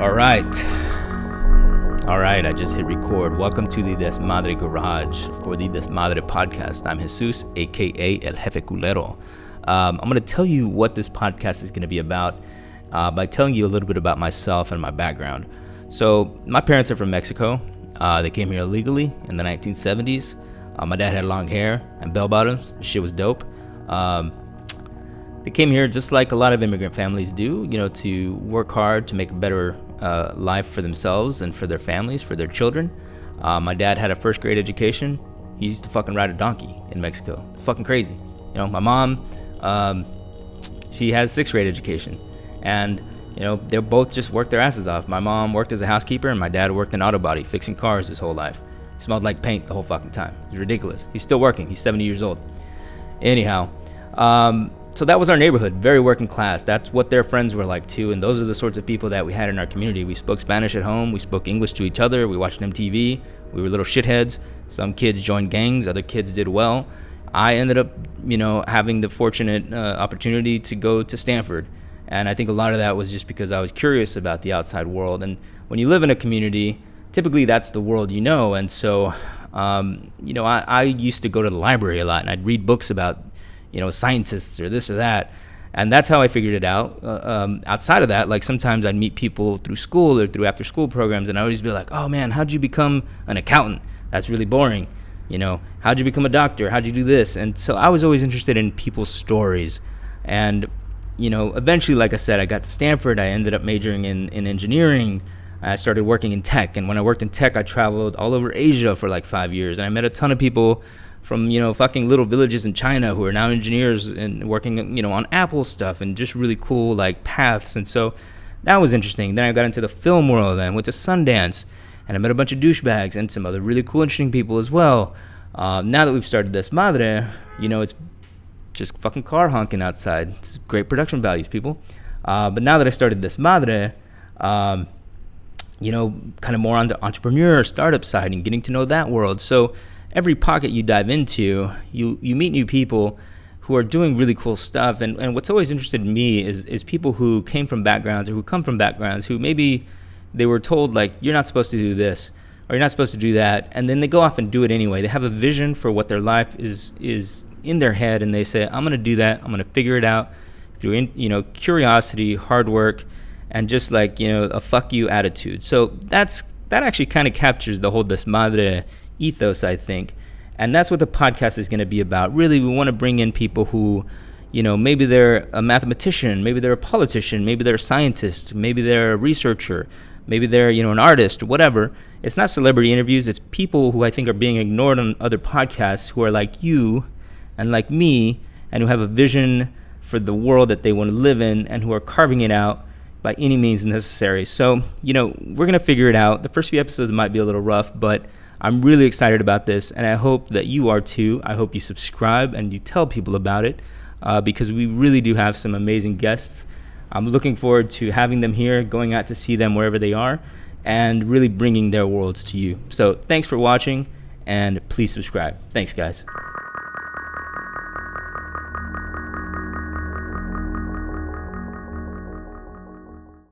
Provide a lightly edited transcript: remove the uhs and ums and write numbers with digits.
All right, I just hit record. Welcome to the Desmadre Garage for the Desmadre Podcast. I'm Jesus, aka El Jefe Culero. I'm going to tell you what this podcast is going to be about by telling you a little bit about myself and my background. So, my parents are from Mexico. They came here illegally in the 1970s. My dad had long hair and bell bottoms. Shit was dope. They came here just like a lot of immigrant families do, to work hard to make a better life for themselves and for their families, for their children. My dad had a first grade education. He used to fucking ride a donkey in Mexico. Fucking crazy. My mom, she has sixth grade education. And, they both just worked their asses off. My mom worked as a housekeeper and my dad worked in auto body, fixing cars his whole life. He smelled like paint the whole fucking time. It was ridiculous. He's still working. He's 70 years old. Anyhow, so that was our neighborhood, very working class. That's what their friends were like too, and those are the sorts of people that we had in our community. We spoke Spanish at home, we spoke English to each other, we watched MTV, we were little shitheads. Some kids joined gangs, other kids did well. I ended up, having the fortunate opportunity to go to Stanford, and I think a lot of that was just because I was curious about the outside world. And when you live in a community, typically that's the world and so, I used to go to the library a lot, and I'd read books about scientists or this or that. And that's how I figured it out. Outside of that, like sometimes I'd meet people through school or through after school programs, and I'd always be like, oh man, how'd you become an accountant? That's really boring. How'd you become a doctor? How'd you do this? And so I was always interested in people's stories. And, eventually, like I said, I got to Stanford. I ended up majoring in engineering. I started working in tech. And when I worked in tech, I traveled all over Asia for like 5 years. And I met a ton of people from, fucking little villages in China who are now engineers and working, on Apple stuff and just really cool, like, paths. And so that was interesting. Then I got into the film world and went to Sundance, and I met a bunch of douchebags and some other really cool, interesting people as well. Now that we've started Desmadre, it's just fucking car honking outside. It's great production values, people. But now that I started Desmadre, kind of more on the entrepreneur, startup side and getting to know that world. So every pocket you dive into, you meet new people who are doing really cool stuff. And what's always interested in me is people who came from backgrounds or who come from backgrounds who maybe they were told, like, you're not supposed to do this or you're not supposed to do that. And then they go off and do it anyway. They have a vision for what their life is in their head. And they say, I'm going to do that. I'm going to figure it out through, curiosity, hard work, and just like, a fuck you attitude. So that actually kind of captures the whole Desmadre ethos, I think. And that's what the podcast is going to be about. Really, we want to bring in people who, maybe they're a mathematician, maybe they're a politician, maybe they're a scientist, maybe they're a researcher, maybe they're, an artist, whatever. It's not celebrity interviews. It's people who I think are being ignored on other podcasts who are like you and like me and who have a vision for the world that they want to live in and who are carving it out by any means necessary. So, we're going to figure it out. The first few episodes might be a little rough, but I'm really excited about this, and I hope that you are too. I hope you subscribe and you tell people about it because we really do have some amazing guests. I'm looking forward to having them here, going out to see them wherever they are, and really bringing their worlds to you. So thanks for watching, and please subscribe. Thanks, guys.